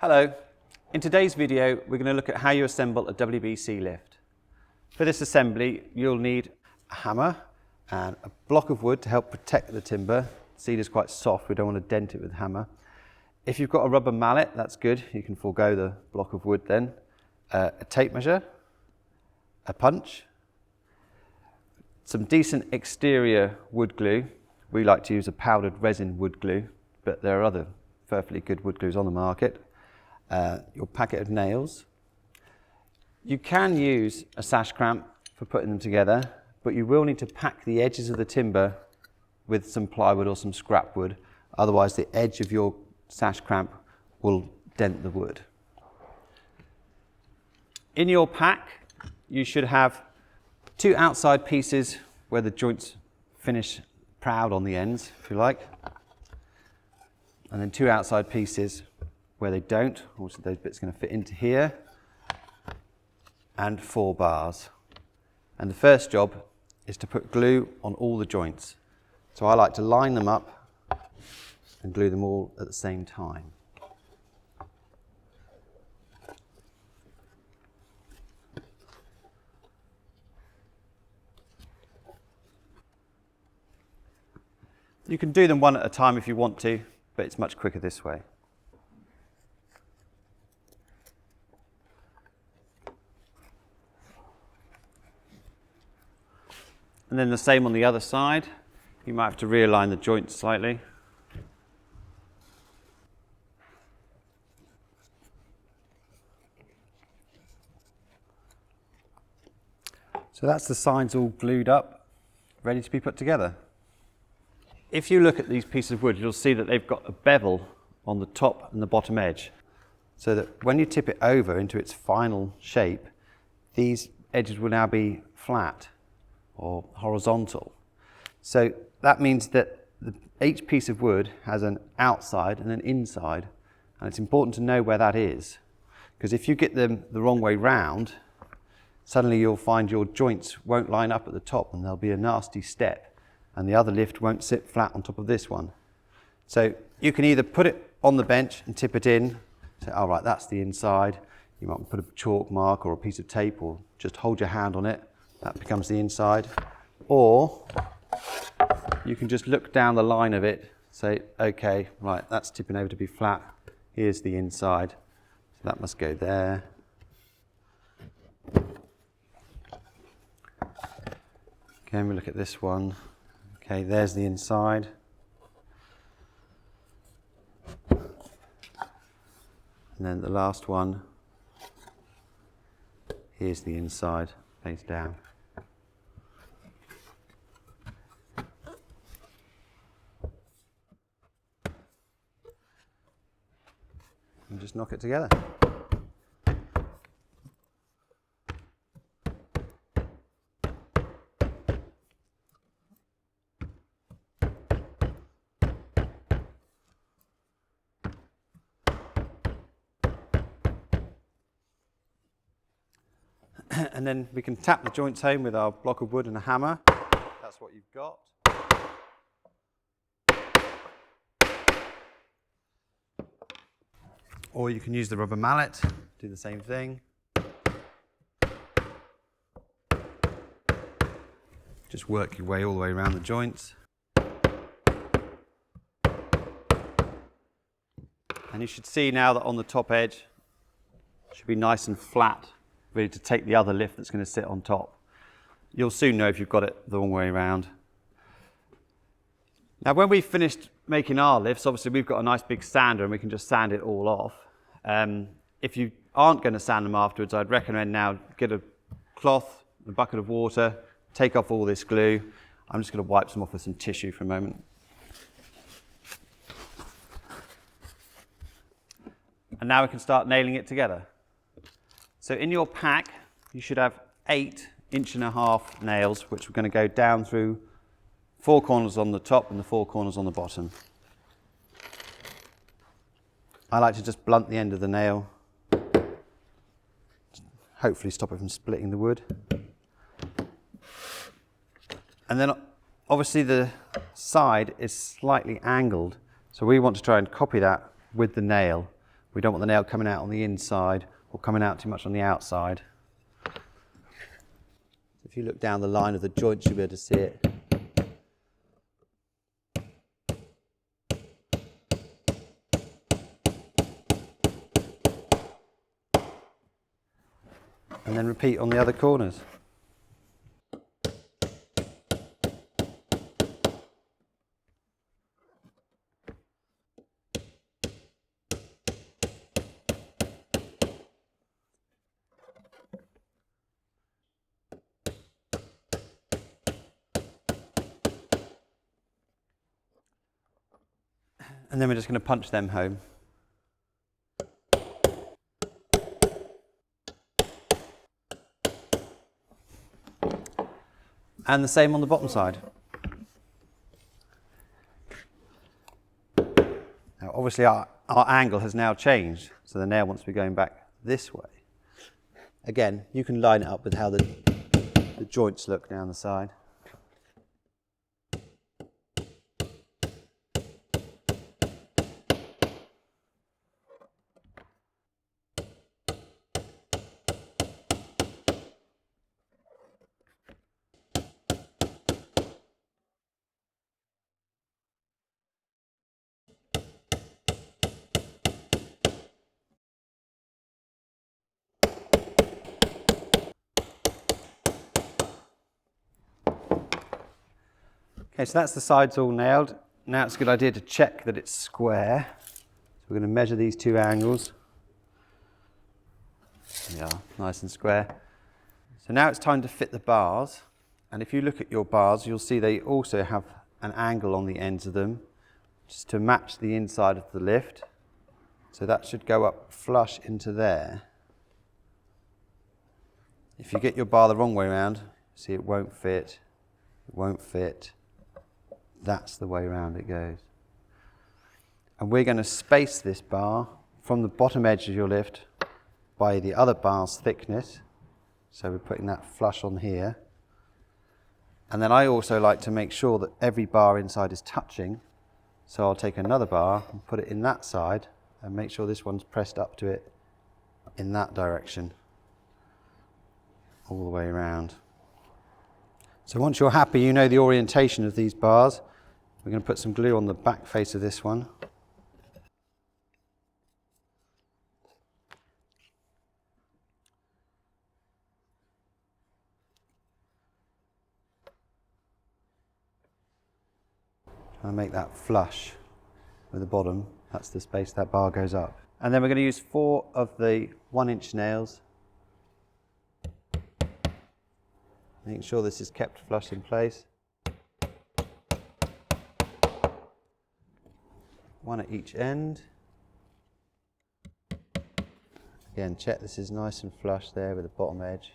Hello, in today's video we're going to look at how you assemble a Wbc lift. For this assembly you'll need a hammer and a block of wood to help protect the timber. Cedar is quite soft, we don't want to dent it with the hammer. If you've got a rubber mallet, that's good, you can forego the block of wood then. A tape measure, a punch, some decent exterior wood glue. We like to use a powdered resin wood glue, but there are other perfectly good wood glues on the market. Your packet of nails. You can use a sash clamp for putting them together, but you will need to pack the edges of the timber with some plywood or some scrap wood, otherwise the edge of your sash clamp will dent the wood. In your pack you should have two outside pieces where the joints finish proud on the ends, if you like, and then two outside pieces where they don't, also those bits are going to fit into here, and 4 bars. And the first job is to put glue on all the joints. So I like to line them up and glue them all at the same time. You can do them one at a time if you want to, but it's much quicker this way. And then the same on the other side. You might have to realign the joints slightly. So that's the sides all glued up, ready to be put together. If you look at these pieces of wood, you'll see that they've got a bevel on the top and the bottom edge, so that when you tip it over into its final shape, these edges will now be flat or horizontal. So that means that each piece of wood has an outside and an inside, and it's important to know where that is, because if you get them the wrong way round, suddenly you'll find your joints won't line up at the top and there'll be a nasty step, and the other lift won't sit flat on top of this one. So you can either put it on the bench and tip it in, say, all right, that's the inside. You might put a chalk mark or a piece of tape, or just hold your hand on it. That becomes the inside. Or you can just look down the line of it, say, okay, right, that's tipping over to be flat. Here's the inside. So that must go there. Okay, and we look at this one. Okay, there's the inside. And then the last one, here's the inside, face down. And just knock it together. And then we can tap the joints home with our block of wood and a hammer. That's what you've got. Or you can use the rubber mallet, do the same thing. Just work your way all the way around the joints. And you should see now that on the top edge, it should be nice and flat, ready to take the other lift that's going to sit on top. You'll soon know if you've got it the wrong way around. Now when we've finished making our lifts, obviously we've got a nice big sander and we can just sand it all off. If you aren't going to sand them afterwards, I'd recommend now get a cloth, a bucket of water, take off all this glue. I'm just going to wipe some off with some tissue for a moment. And now we can start nailing it together. So in your pack, you should have 8 1.5 inch nails, which we're going to go down through 4 corners on the top and the 4 corners on the bottom. I like to just blunt the end of the nail, hopefully stop it from splitting the wood. And then obviously the side is slightly angled, so we want to try and copy that with the nail, We don't want the nail coming out on the inside or coming out too much on the outside. If you look down the line of the joints, you'll be able to see it. And then repeat on the other corners. And then we're just going to punch them home. And the same on the bottom side. Now obviously our angle has now changed, so the nail wants to be going back this way. Again, you can line it up with how the joints look down the side. Okay, so that's the sides all nailed. Now it's a good idea to check that it's square. So we're going to measure these two angles. Yeah, nice and square. So now it's time to fit the bars. And if you look at your bars, you'll see they also have an angle on the ends of them, just to match the inside of the lift. So that should go up flush into there. If you get your bar the wrong way around, see it won't fit, it won't fit. That's the way around it goes. And we're going to space this bar from the bottom edge of your lift by the other bar's thickness. So we're putting that flush on here. And then I also like to make sure that every bar inside is touching. So I'll take another bar and put it in that side and make sure this one's pressed up to it in that direction, all the way around. So once you're happy, you know the orientation of these bars. We're going to put some glue on the back face of this one. And make that flush with the bottom. That's the space that bar goes up. And then we're going to use 4 of the 1-inch nails. Making sure this is kept flush in place. 1 at each end. Again, check this is nice and flush there with the bottom edge.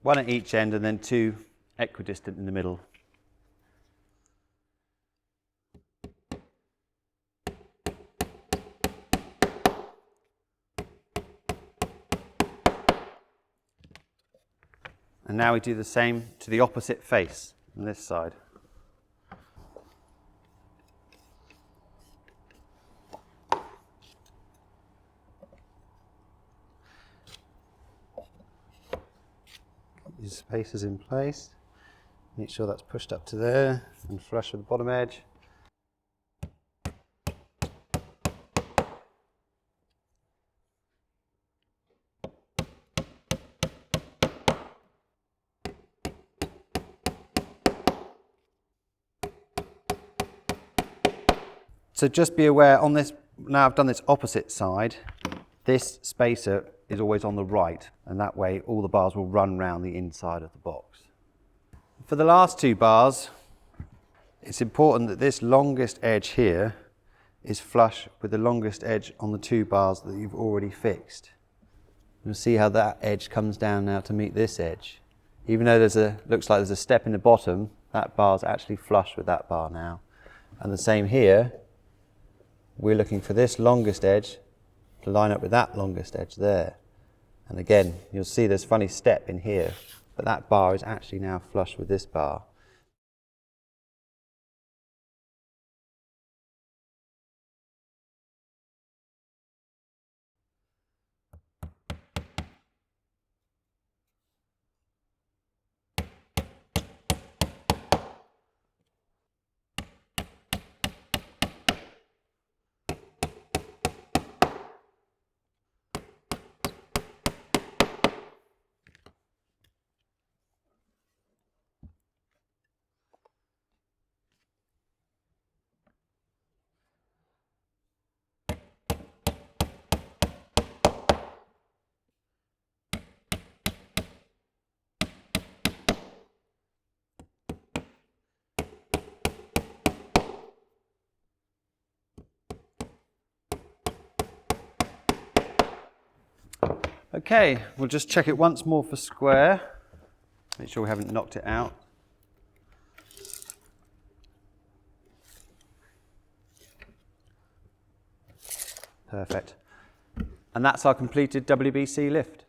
One at each end and then 2 equidistant in the middle. And now we do the same to the opposite face on this side. Get your spacers in place. Make sure that's pushed up to there and flush with the bottom edge. So just be aware on this, now I've done this opposite side, this spacer is always on the right, and that way all the bars will run round the inside of the box. For the last 2 bars, it's important that this longest edge here is flush with the longest edge on the 2 bars that you've already fixed. You'll see how that edge comes down now to meet this edge. Even though looks like there's a step in the bottom, that bar's actually flush with that bar now. And the same here. We're looking for this longest edge to line up with that longest edge there. And again, you'll see this funny step in here, but that bar is actually now flush with this bar. Okay, we'll just check it once more for square. Make sure we haven't knocked it out. Perfect. And that's our completed WBC lift.